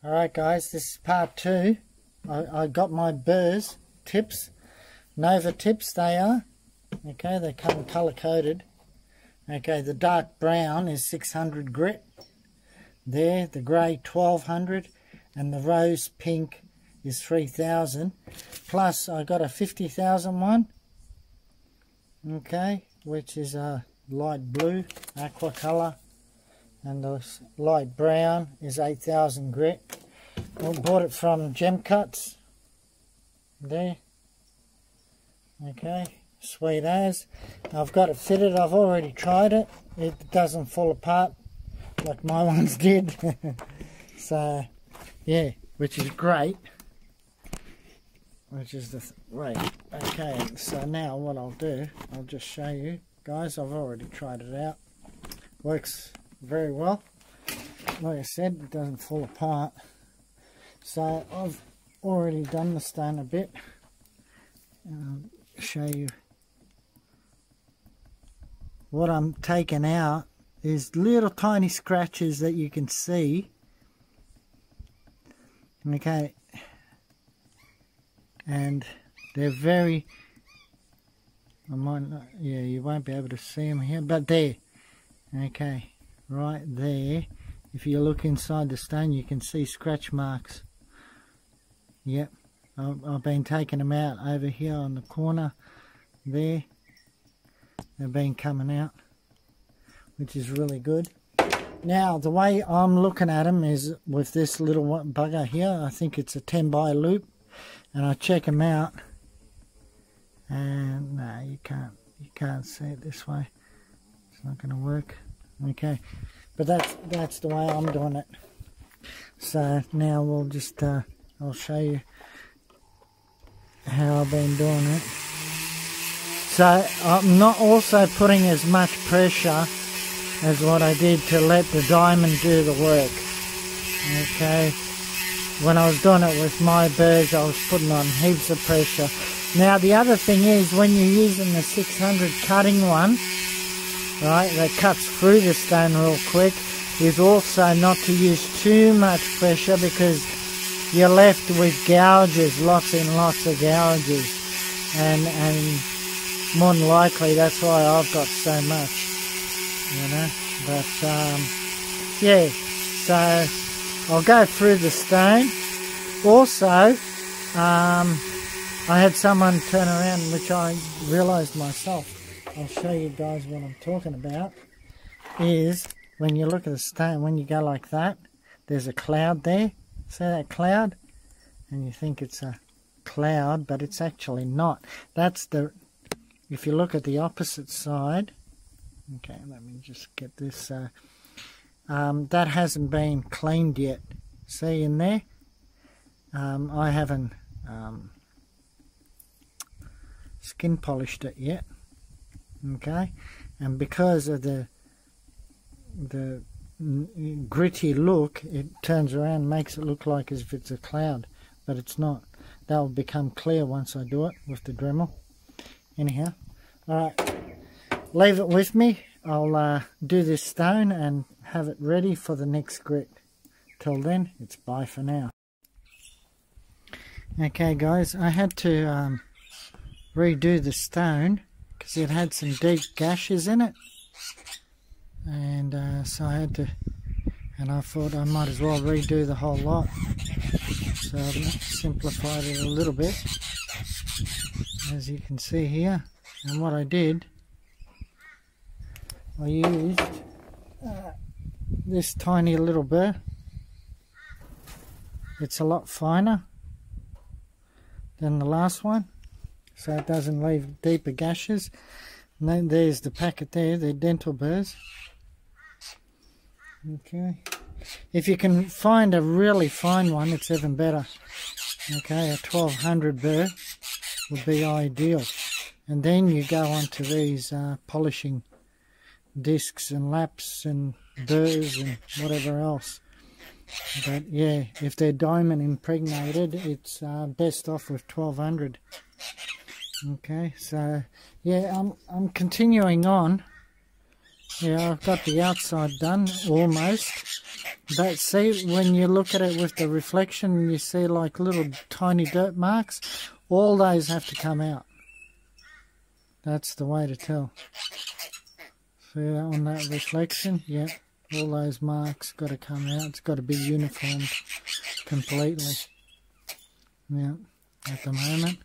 Alright guys, this is part 2. I got my burrs, tips, Nova tips they are. Okay, they come colour coded. Okay, the dark brown is 600 grit. There, the grey 1200 and the rose pink is 3000. Plus I got a 50,000 one. Okay, which is a light blue, aqua colour. And the light brown is 8,000 grit. I bought it from Gem Cuts. There. Okay, sweet as. I've got it fitted. I've already tried it. It doesn't fall apart like my ones did. So, yeah, which is great. Which is the right. Okay, so now what I'll do, I'll just show you guys. I've already tried it out. Works very well. Like I said, it doesn't fall apart. So I've already done the stone a bit. I'll show you what I'm taking out is little tiny scratches that you can see. Okay, and they're very, I might not, yeah, you won't be able to see them here, but there. Okay, right there, if you look inside the stone you can see scratch marks. Yep, I've been taking them out over here on the corner there. They've been coming out, which is really good. Now the way I'm looking at them is with this little bugger here. I think it's a 10 by loop, and I check them out, and no, you can't see it this way. It's not going to work. Okay, but that's the way I'm doing it. So now we'll just I'll show you how I've been doing it. So I'm not also putting as much pressure as what I did to let the diamond do the work. Okay, when I was doing it with my burrs I was putting on heaps of pressure. Now the other thing is, when you're using the 600 cutting one, right, that cuts through the stone real quick, is also not to use too much pressure because you're left with gouges, lots and lots of gouges, and more than likely that's why I've got so much, you know. But yeah, so I'll go through the stone. Also I had someone turn around, which I realised myself. I'll show you guys what I'm talking about. Is when you look at the stone, when you go like that, there's a cloud there. See that cloud? And you think it's a cloud, but it's actually not. That's the, if you look at the opposite side, okay, let me just get this, that hasn't been cleaned yet. See in there? I haven't skin polished it yet. Okay, and because of the gritty look, it turns around and makes it look like as if it's a cloud, but it's not. That will become clear once I do it with the Dremel. Anyhow, alright, leave it with me. I'll do this stone and have it ready for the next grit. Till then, it's bye for now. Okay guys, I had to redo the stone because it had some deep gashes in it, and so I had to, and I thought I might as well redo the whole lot, so I simplified it a little bit, as you can see here. And what I did, I used this tiny little burr. It's a lot finer than the last one, so it doesn't leave deeper gashes. And then there's the packet there, the dental burrs. Okay, if you can find a really fine one, it's even better. Okay, a 1200 burr would be ideal. And then you go on to these polishing discs and laps and burrs and whatever else. But yeah, if they're diamond impregnated, it's best off with 1200. Okay, so yeah, I'm continuing on. Yeah, I've got the outside done almost. But see, when you look at it with the reflection and you see like little tiny dirt marks, all those have to come out. That's the way to tell. See that on that reflection? Yeah, all those marks got to come out. It's got to be uniformed completely. Yeah, at the moment.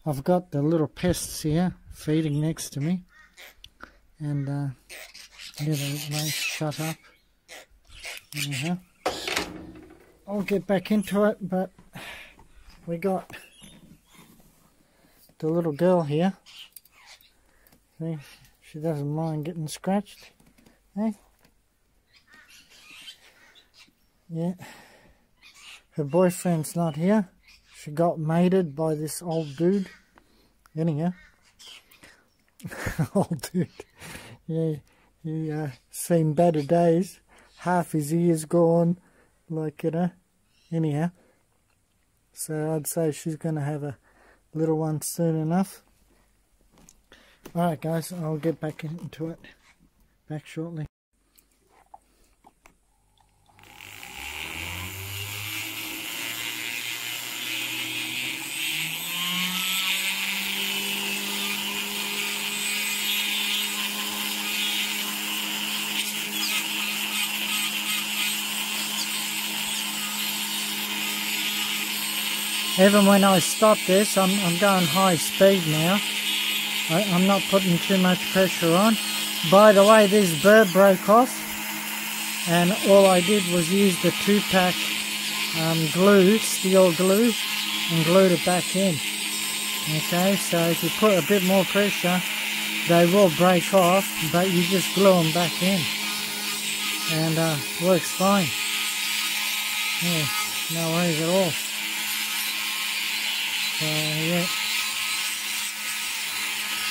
I've got the little pests here feeding next to me. And, yeah, they shut up. Anyhow, I'll get back into it, but we got the little girl here. See, she doesn't mind getting scratched. Hey? Yeah. Her boyfriend's not here. She got mated by this old dude. Anyhow. Old dude. Yeah, he seen better days. Half his ears gone, like, you know. Anyhow, so I'd say she's going to have a little one soon enough. Alright guys, I'll get back into it. Back shortly. Even when I stop this, I'm going high speed now. I'm not putting too much pressure on. By the way, this bird broke off, and all I did was use the 2-pack glue, steel glue, and glued it back in. Okay, so if you put a bit more pressure, they will break off, but you just glue them back in, and works fine. Yeah, no worries at all. So yeah,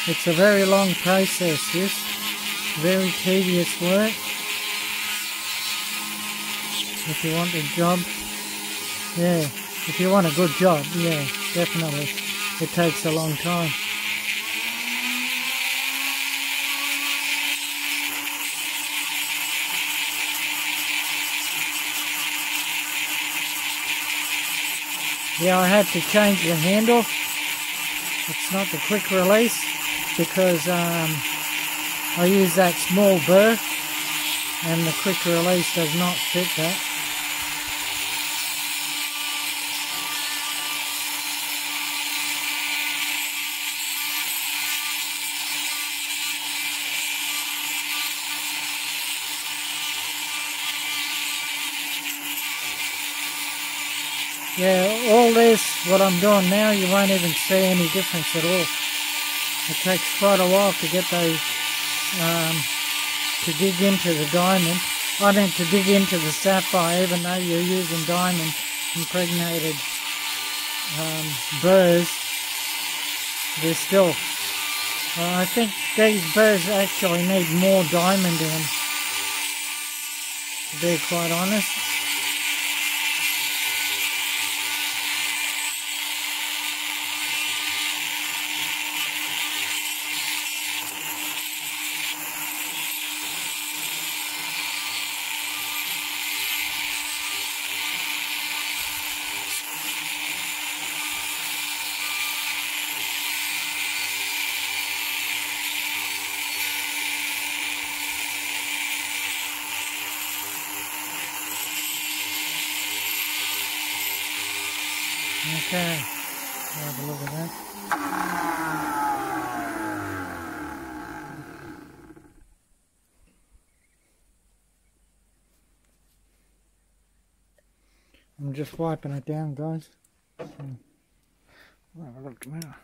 it's a very long process, this, very tedious work. If you want a job, yeah, if you want a good job, yeah, definitely, it takes a long time. Yeah, I had to change the handle. It's not the quick release because I use that small burr and the quick release does not fit that. Yeah, all this, what I'm doing now, you won't even see any difference at all. It takes quite a while to get those, to dig into the diamond. I mean to dig into the sapphire, even though you're using diamond impregnated burrs. They're still, I think these burrs actually need more diamond in them, to be quite honest. Okay, have a look at that. I'm just wiping it down, guys. Have a look now.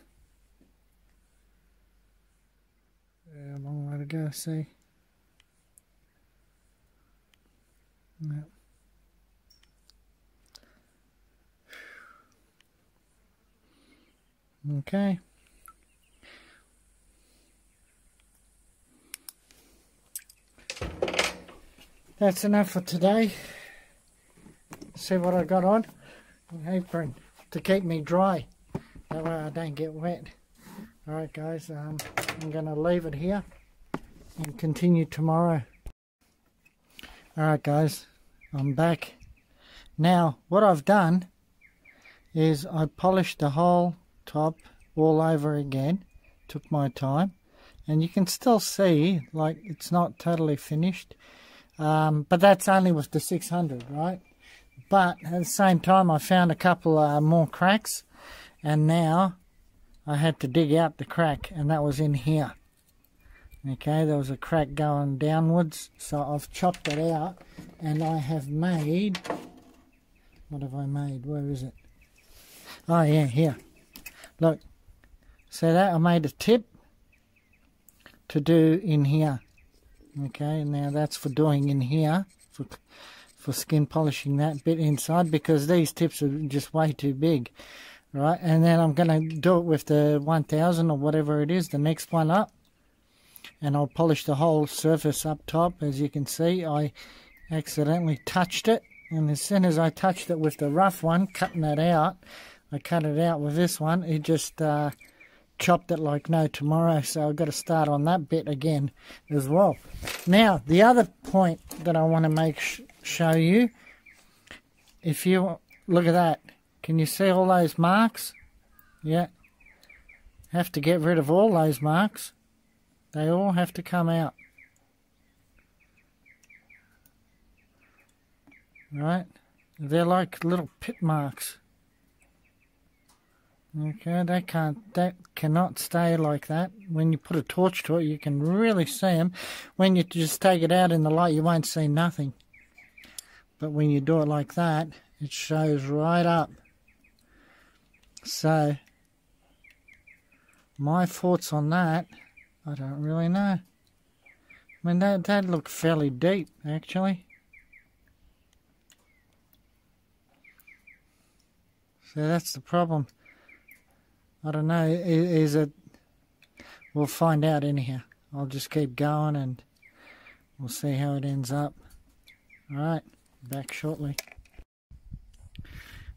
Yeah, a long way to go, see? Yeah. Okay. That's enough for today. See what I got on? An apron to keep me dry. That way I don't get wet. Alright guys, I'm going to leave it here and continue tomorrow. Alright guys, I'm back. Now what I've done is I polished the whole top all over again. Took my time, and you can still see like it's not totally finished, but that's only with the 600, right? But at the same time I found a couple more cracks, and now I had to dig out the crack, and that was in here. Okay, there was a crack going downwards, so I've chopped it out, and I have made, what have I made? Where is it? Oh yeah, here. Look, see that? I made a tip to do in here. Okay, now that's for doing in here, for skin polishing that bit inside, because these tips are just way too big. Right, and then I'm going to do it with the 1000 or whatever it is, the next one up. And I'll polish the whole surface up top. As you can see, I accidentally touched it, and as soon as I touched it with the rough one, cutting it out, I cut it out with this one, it just chopped it like no tomorrow, so I've got to start on that bit again as well. Now, the other point that I want to show you, if you look at that, can you see all those marks? Yeah, have to get rid of all those marks. They all have to come out. Right? They're like little pit marks. Okay, that cannot stay like that. When you put a torch to it, you can really see them. When you just take it out in the light, you won't see nothing. But when you do it like that, it shows right up. So, my thoughts on that, I don't really know. I mean, that looked fairly deep, actually. So that's the problem. I don't know, is it... We'll find out anyhow. I'll just keep going and we'll see how it ends up. Alright, back shortly.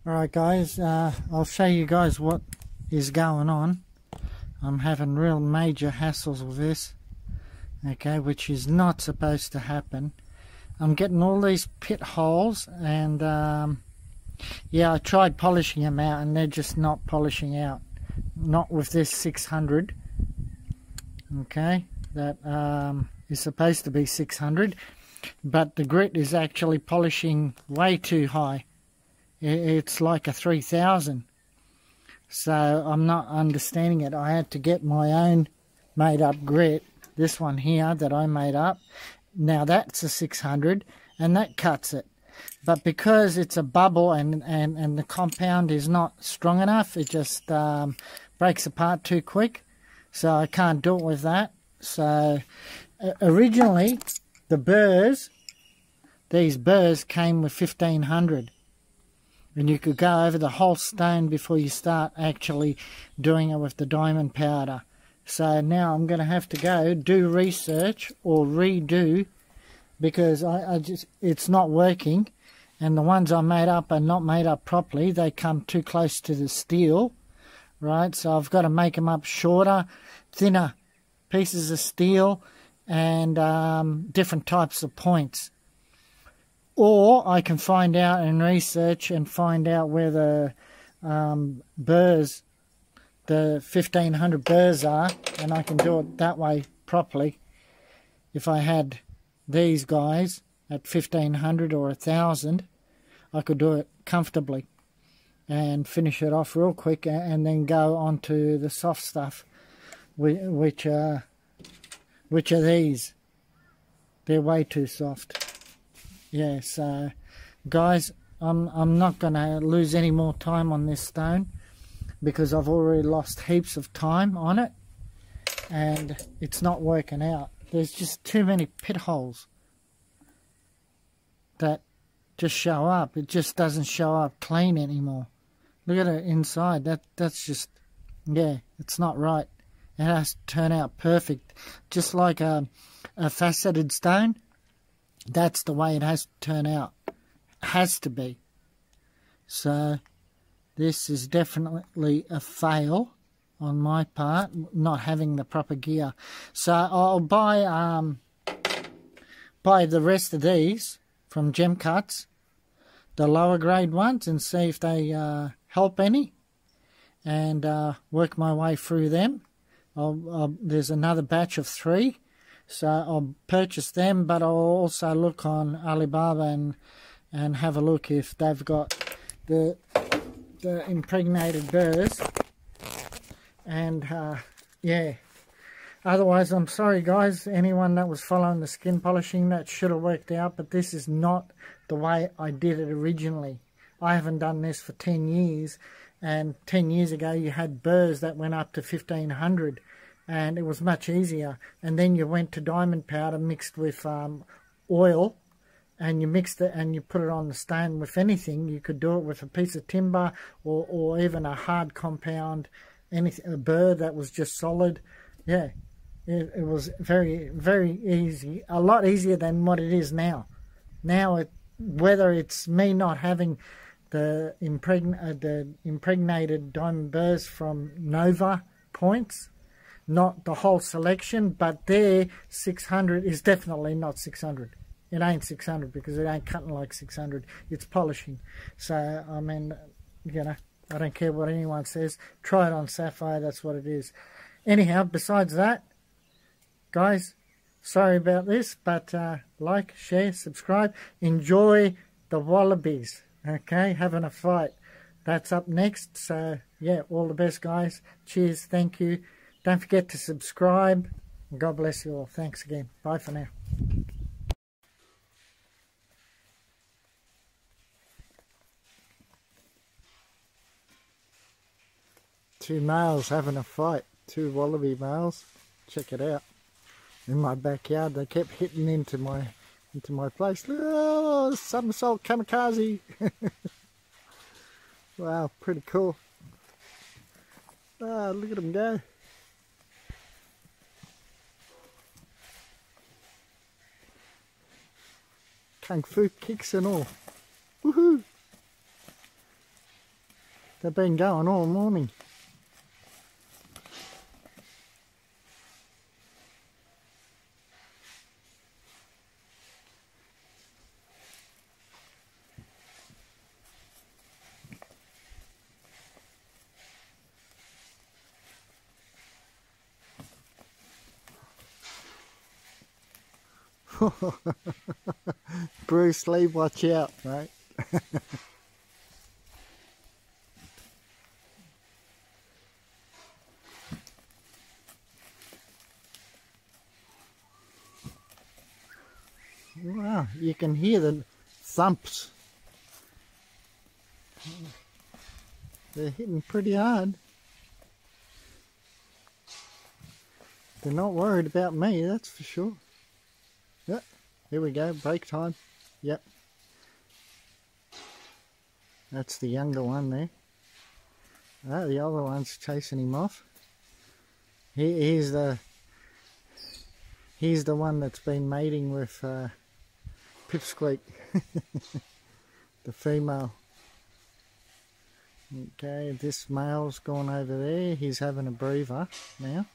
Alright guys, I'll show you guys what is going on. I'm having real major hassles with this, okay, which is not supposed to happen. I'm getting all these pit holes, and yeah, I tried polishing them out and they're just not polishing out. Not with this 600, okay, that is supposed to be 600, but the grit is actually polishing way too high. It's like a 3000. So I'm not understanding it. I had to get my own made up grit, this one here that I made up. Now that's a 600 and that cuts it. But because it's a bubble and the compound is not strong enough, it just breaks apart too quick. So I can't do it with that. So originally the burrs, these burrs came with 1500. And you could go over the whole stone before you start actually doing it with the diamond powder. So now I'm going to have to go do research or redo, because I just, it's not working. And the ones I made up are not made up properly. They come too close to the steel, right? So I've got to make them up shorter, thinner pieces of steel, and different types of points. Or I can find out and research and find out where the burrs, the 1500 burrs are, and I can do it that way properly. If I had these guys at 1500 or 1000, I could do it comfortably and finish it off real quick, and then go on to the soft stuff, which are these. They're way too soft. Yeah, so guys, I'm not going to lose any more time on this stone, because I've already lost heaps of time on it and it's not working out. There's just too many pit holes that just show up. It just doesn't show up clean anymore. Look at it inside. That's just, yeah, it's not right. It has to turn out perfect. Just like a faceted stone. That's the way it has to turn out. It has to be. So this is definitely a fail on my part, not having the proper gear. So I'll buy the rest of these from gem cuts, the lower grade ones, and see if they help any, and work my way through them. There's another batch of 3, so I'll purchase them, but I'll also look on Alibaba and have a look if they've got the impregnated burrs. And yeah, otherwise I'm sorry guys, anyone that was following the skin polishing, that should have worked out, but this is not the way I did it originally. I haven't done this for 10 years, and 10 years ago you had burrs that went up to 1500, and it was much easier. And then you went to diamond powder mixed with oil, and you mixed it and you put it on the stone with anything. You could do it with a piece of timber or even a hard compound, anything, a burr that was just solid. Yeah, it was very, very easy, a lot easier than what it is now. Now, whether it's me not having the impregnated diamond burrs from Nova points, not the whole selection, but their 600 is definitely not 600. It ain't 600 because it ain't cutting like 600. It's polishing. So, I mean, you know, I don't care what anyone says. Try it on Sapphire, that's what it is. Anyhow, besides that, guys, sorry about this, but like, share, subscribe. Enjoy the wallabies, okay? Having a fight. That's up next. So, yeah, all the best, guys. Cheers, thank you. Don't forget to subscribe. God bless you all. Thanks again. Bye for now. Two males having a fight. 2 wallaby males. Check it out. In my backyard, they kept hitting into my place. Oh, somersault kamikaze. Wow, pretty cool. Ah, look at them go. Kung fu kicks and all. Woohoo! They've been going all morning. Bruce Lee, watch out, mate. Wow, you can hear the thumps. They're hitting pretty hard. They're not worried about me, that's for sure. Yep, here we go, break time. Yep. That's the younger one there. Oh, the other one's chasing him off. He's the one that's been mating with Pipsqueak, the female. Okay, this male's gone over there. He's having a breather now.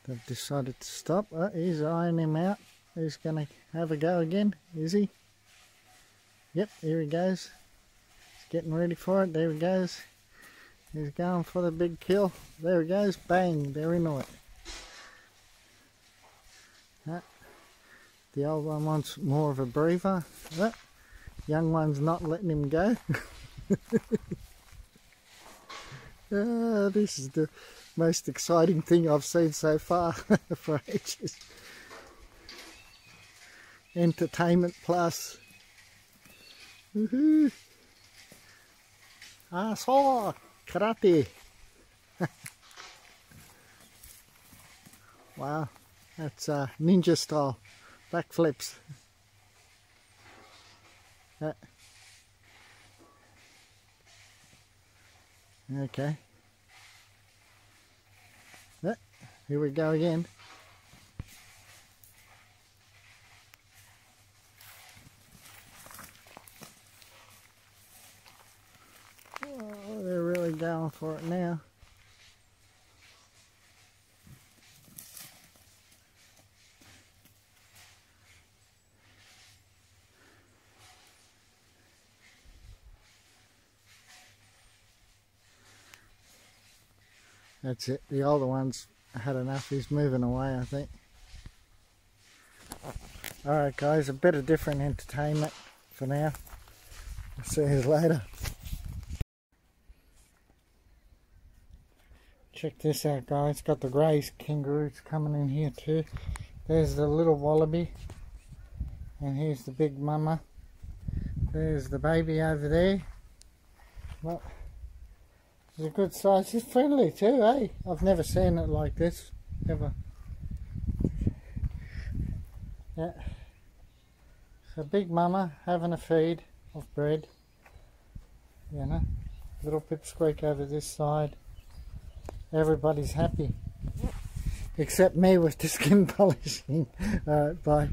They've decided to stop. Oh, he's eyeing him out. He's going to have a go again, is he? Yep, here he goes. He's getting ready for it. There he goes. He's going for the big kill. There he goes. Bang, they're into it. The old one wants more of a breather. Young one's not letting him go. This is the most exciting thing I've seen so far for ages. Entertainment plus. Woohoo! Saw karate. Wow, that's ninja style backflips. Okay. Here we go again. Oh, they're really going for it now. That's it. The older one's had enough. He's moving away, I think. Alright guys, a bit of different entertainment for now. I'll see you later. Check this out guys, got the grey kangaroos coming in here too. There's the little wallaby. And here's the big mama. There's the baby over there. Well, it's a good size. It's friendly too, eh? I've never seen it like this, ever. Yeah. So big mama having a feed of bread. You know, little pipsqueak over this side. Everybody's happy. Except me with the skin polishing. Alright, bye.